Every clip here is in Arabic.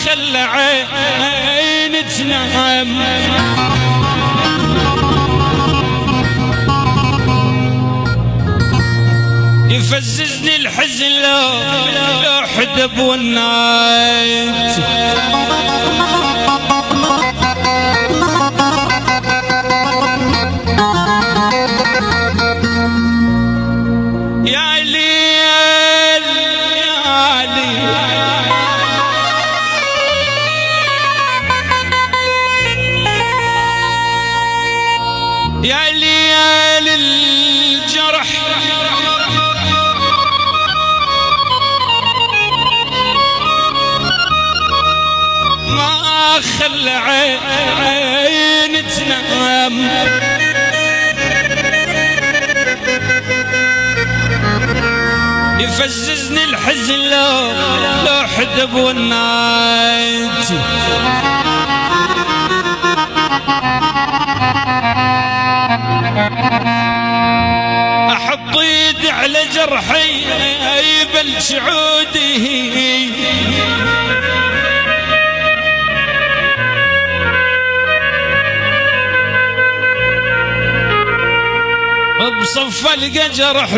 خلى عين تنام، يفززني الحزن لو حدب والنايت. يا ليل يا ليل يا ليل الجرح ما خلى عين تنام، يفززني الحزن لو حدب والنايت. احط ايدي على جرحي يبلش عودي، بصف القى جرح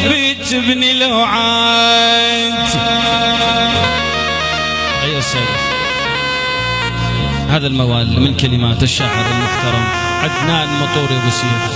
بيت ابني لو عاد. أيها السادة، هذا الموال من كلمات الشاعر المحترم عدنان مطوري أبو سيف.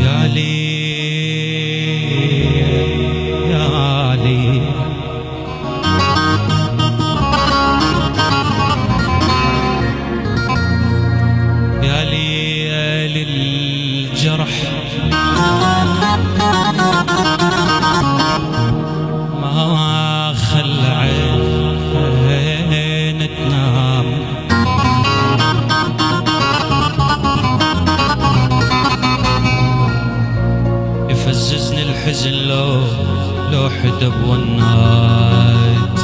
يا لي يا لي يا لي للجرح ما خلى عين تنام، يفززني الحزن لو حدب والنايت.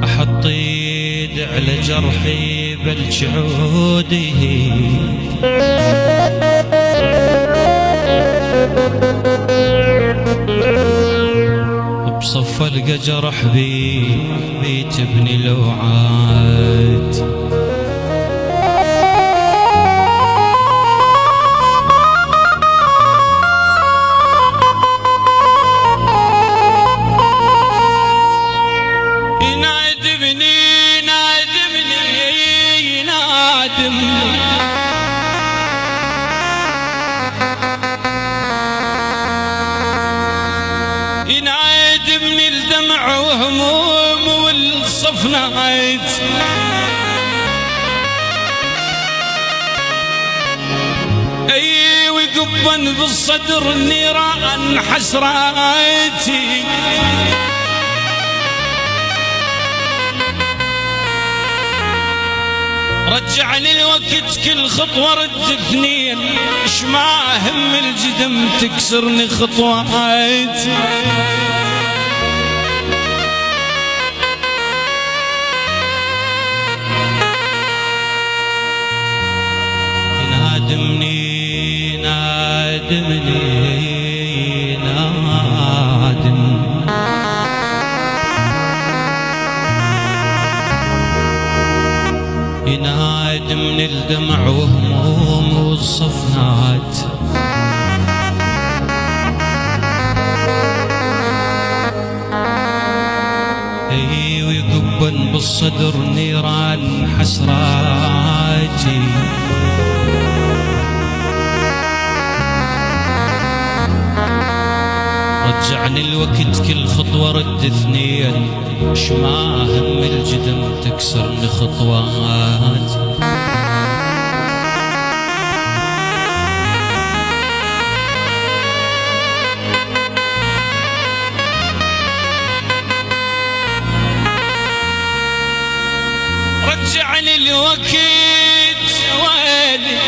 احط ايد على جرحي بلش عودي، بصف القى جرح بيت ابني لو عاد. ينادمني الدمع وهموم والصف نايت، اي ويقبن بالصدر النيران حسراتي، رجعني الوقت كل خطوة رد اثنين، اش ما هم الجدم تكسرني خطوات. نادمني نادمني نادم، ينادمني الدمع وهموم والصفنات، اي ويقبن بالصدر نيران حسراتي، رجعني الوقت كل خطوة رد اثنين، اش ما هم الجدم تكسرني خطوات. رجعني الوقت ويلي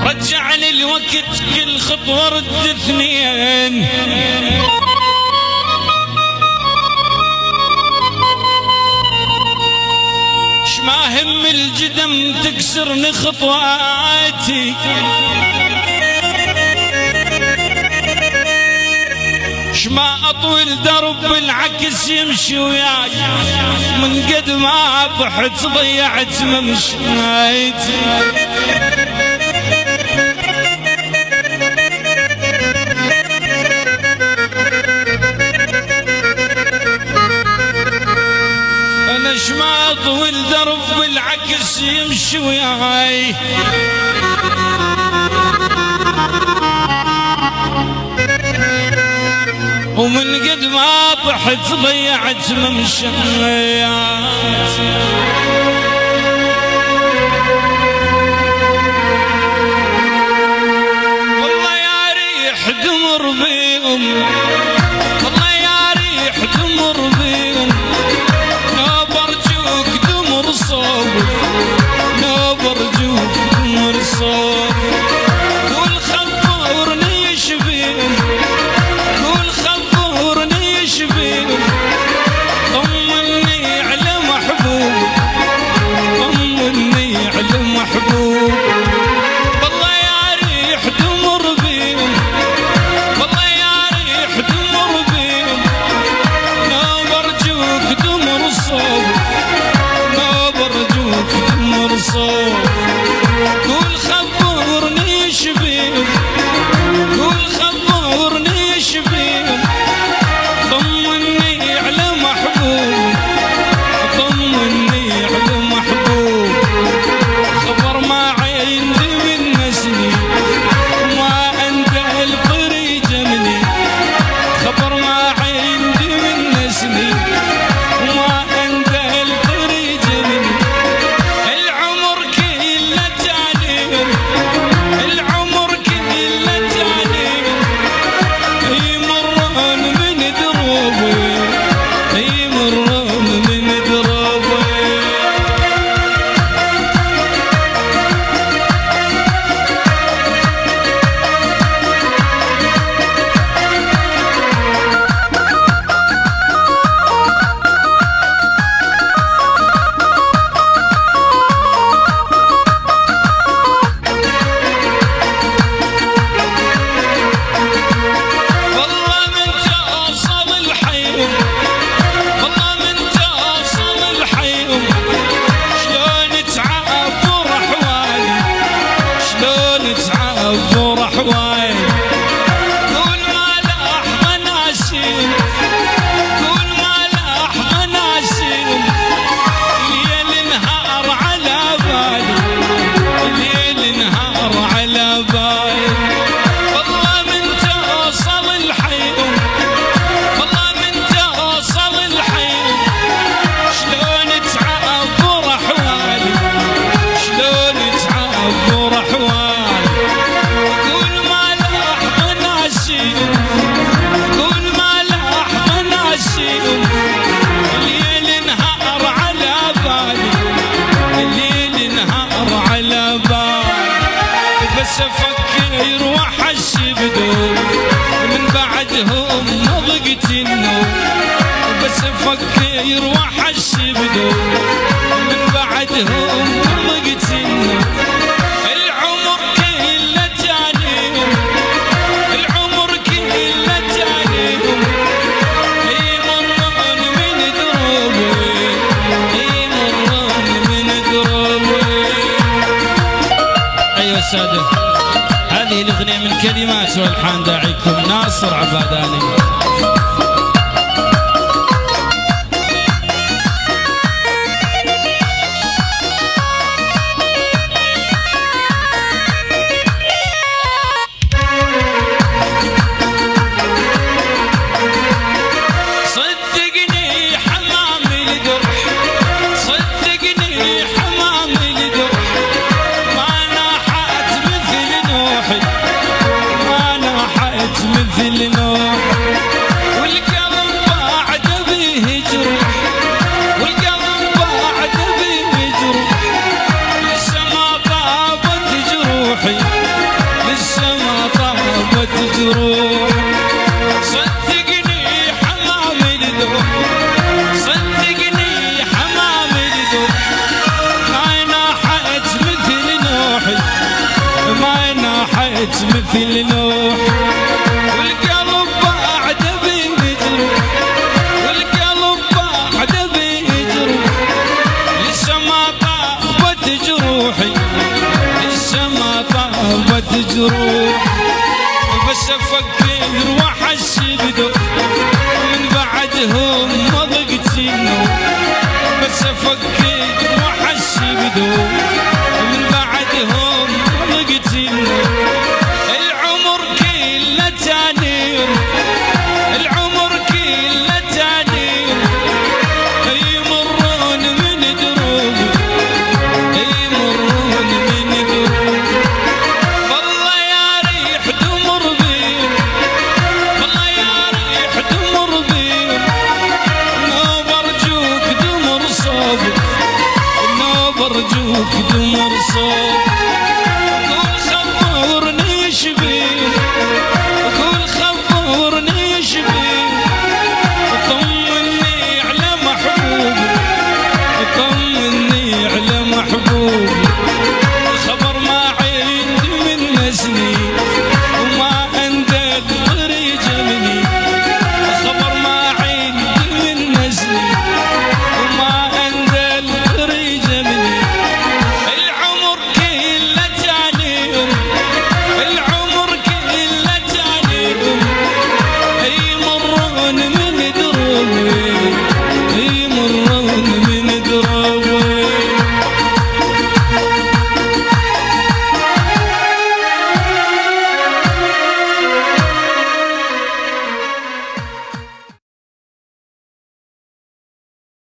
رجعني الوقت كل خطوة رد اثنين، اش ما هم الجدم تكسرني خطواتي، اش ما اطول درب العكس يمشي وياي، من قد ما ضحت ضيعت ممشيتي. انا اش ما اطول درب العكس يمشي وياي، ومن قد ما طحت ضيعت ممشيات. والله يا ريح دمر بيهم، والله يا ريح دمر بيهم، لو برجوك دمر صوب، لو برجوك دمر صوب، قول خبرني ايش بيهم، قول خبرني ايش بيهم، طمني على محبوب، طمني على محبوب. والله يا ريح دمر بيهم، والله يا ريح دمر بيهم، لو برجوك دمر صوب، لو برجوك دمر صوب، قول خبرني ايش بيهم، قول خبرني ايش بيهم، طمني على محبوب، طمني على محبوب. خبر ما عندي من نسني وما عنده الطريق جمني، خبر ما عندي من نسني وما عنده الطريق جمني. العمر كله تعليم، العمر كله تعليم، يمرون من دروبي، يمرون من دروبي. والله من توصل الحيوم، والله من توصل الحيوم، شلون تعبر احوالي، شلون تعبر احوالي. قول ما لحظة ناسين، قول ما لحظة ناسين، ليل نهار على بالي، ليل نهار على بالي. والله من توصل الحيوم، والله من توصل الحيوم، شلون تعبر احوالي، شلون تعبر احوالي. قول ما لحظة ناسين، قول ما لحظة ناسين، ليل نهار على بالي، ليل نهار على بالي. بس افكر واحس بدون من بعدهم ضقت النوم، بس افكر واحس بدون من بعدهم ضقت النوم. العمر كله تعليم، العمر كله تعليم، يمرون من دروبي، يمرون من دروبي. ايها السادة، هذه الأغنية من كلمات والحان داعيكم ناصر عباداني. بيت مثل نوح، والقلب بعد بيجرح، والقلب بعد بيجرح، لسه ما طابت جروحي، لسه ما طابت جروح، بس افكر واحس بدو من بعدهم ما ضقت النوم، بس افكر واحس بدو من بعدهم ما ضقت النوم. العمر كله تانير، العمر كله تانير، يمرون من دروب، يمرون من دروب، والله يا ريح تمر بيهم، والله يا ريح تمر بيهم، نوب ارجوك دمر صوب، نوب ارجوك دمر صوب.